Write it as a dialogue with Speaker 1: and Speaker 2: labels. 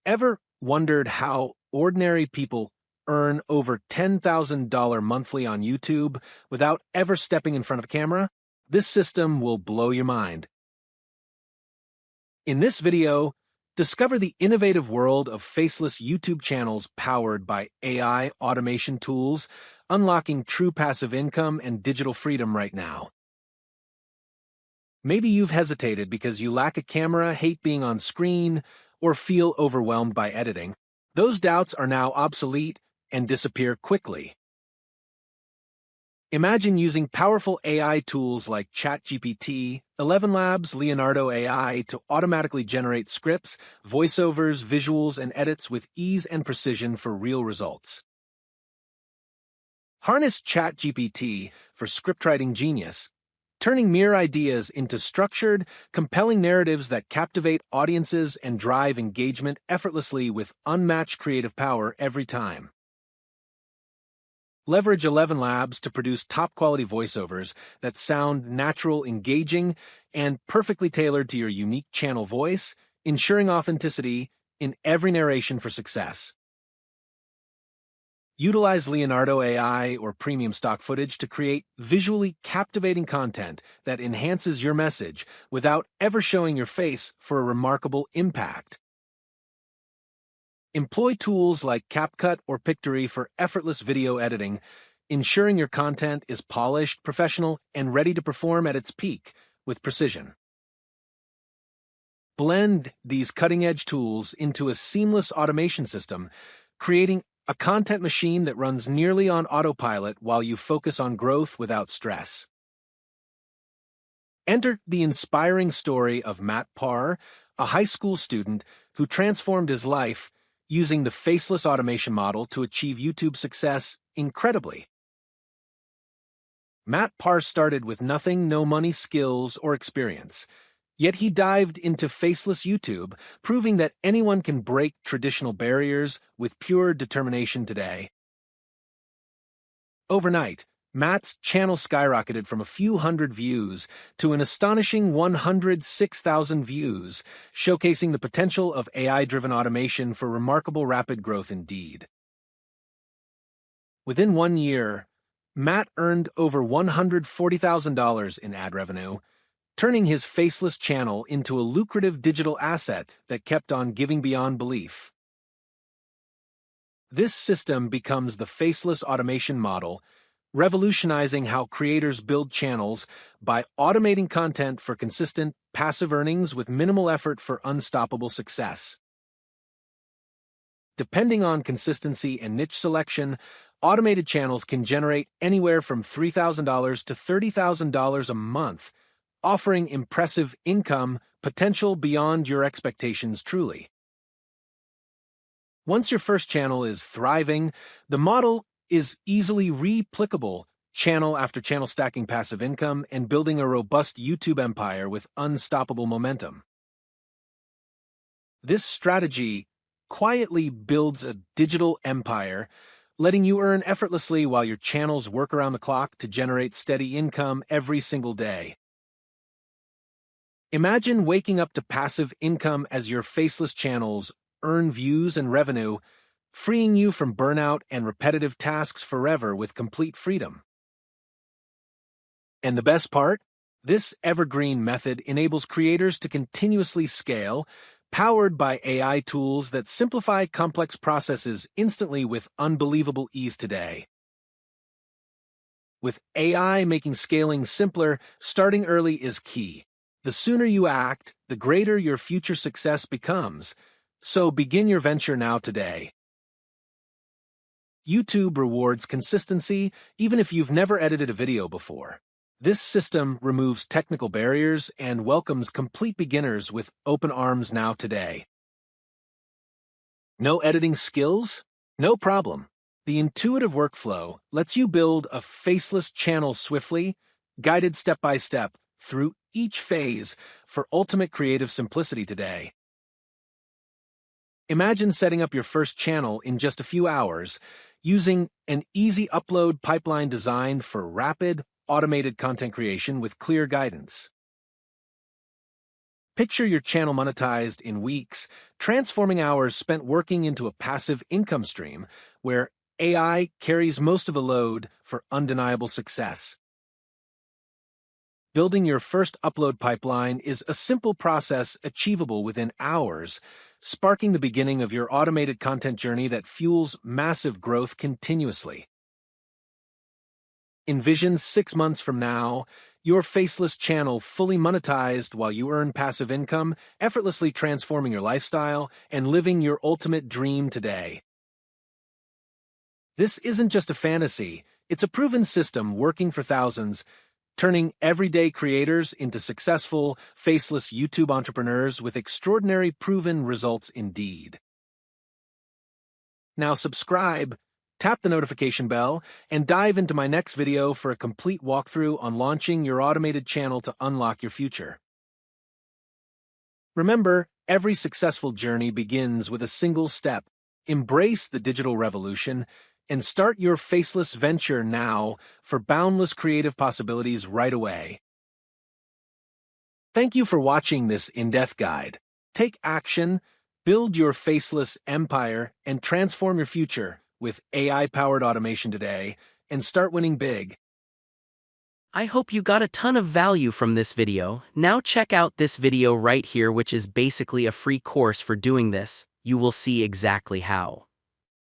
Speaker 1: Ever wondered how ordinary people earn over $10,000 monthly on YouTube without ever stepping in front of a camera? This system will blow your mind. In this video, discover the innovative world of faceless YouTube channels powered by AI automation tools, unlocking true passive income and digital freedom right now. Maybe you've hesitated because you lack a camera, hate being on screen, or feel overwhelmed by editing. Those doubts are now obsolete and disappear quickly. Imagine using powerful AI tools like ChatGPT, 11 Labs, Leonardo AI to automatically generate scripts, voiceovers, visuals, and edits with ease and precision for real results. Harness ChatGPT for scriptwriting genius, turning mere ideas into structured, compelling narratives that captivate audiences and drive engagement effortlessly with unmatched creative power every time. Leverage 11 Labs to produce top-quality voiceovers that sound natural, engaging, and perfectly tailored to your unique channel voice, ensuring authenticity in every narration for success. Utilize Leonardo AI or premium stock footage to create visually captivating content that enhances your message without ever showing your face for a remarkable impact. Employ tools like CapCut or Pictory for effortless video editing, ensuring your content is polished, professional, and ready to perform at its peak with precision. Blend these cutting-edge tools into a seamless automation system, creating a content machine that runs nearly on autopilot while you focus on growth without stress. Enter the inspiring story of Matt Parr, a high school student who transformed his life using the faceless automation model to achieve YouTube success incredibly. Matt Parr started with nothing, no money, skills, or experience. Yet he dived into faceless YouTube, proving that anyone can break traditional barriers with pure determination today. Overnight, Matt's channel skyrocketed from a few hundred views to an astonishing 106,000 views, showcasing the potential of AI-driven automation for remarkable rapid growth indeed. Within 1 year, Matt earned over $140,000 in ad revenue, turning his faceless channel into a lucrative digital asset that kept on giving beyond belief. This system becomes the faceless automation model, revolutionizing how creators build channels by automating content for consistent, passive earnings with minimal effort for unstoppable success. Depending on consistency and niche selection, automated channels can generate anywhere from $3,000 to $30,000 a month, offering impressive income potential beyond your expectations truly. Once your first channel is thriving, the model is easily replicable, channel after channel stacking passive income and building a robust YouTube empire with unstoppable momentum. This strategy quietly builds a digital empire, letting you earn effortlessly while your channels work around the clock to generate steady income every single day. Imagine waking up to passive income as your faceless channels earn views and revenue, freeing you from burnout and repetitive tasks forever with complete freedom. And the best part? This evergreen method enables creators to continuously scale, powered by AI tools that simplify complex processes instantly with unbelievable ease today. With AI making scaling simpler, starting early is key. The sooner you act, the greater your future success becomes. So begin your venture now today. YouTube rewards consistency even if you've never edited a video before. This system removes technical barriers and welcomes complete beginners with open arms now today. No editing skills? No problem. The intuitive workflow lets you build a faceless channel swiftly, guided step by step through each phase for ultimate creative simplicity today. Imagine setting up your first channel in just a few hours using an easy upload pipeline designed for rapid, automated content creation with clear guidance. Picture your channel monetized in weeks, transforming hours spent working into a passive income stream where AI carries most of the load for undeniable success. Building your first upload pipeline is a simple process achievable within hours, sparking the beginning of your automated content journey that fuels massive growth continuously. Envision 6 months from now, your Faceless channel fully monetized while you earn passive income, effortlessly transforming your lifestyle and living your ultimate dream today. This isn't just a fantasy, it's a proven system working for thousands, turning everyday creators into successful, faceless YouTube entrepreneurs with extraordinary proven results indeed. Now subscribe, tap the notification bell, and dive into my next video for a complete walkthrough on launching your automated channel to unlock your future. Remember, every successful journey begins with a single step. Embrace the digital revolution and start your Faceless venture now for boundless creative possibilities right away. Thank you for watching this in-depth guide. Take action, build your Faceless empire, and transform your future with AI-powered automation today, and start winning big.
Speaker 2: I hope you got a ton of value from this video. Now check out this video right here, which is basically a free course for doing this. You will see exactly how.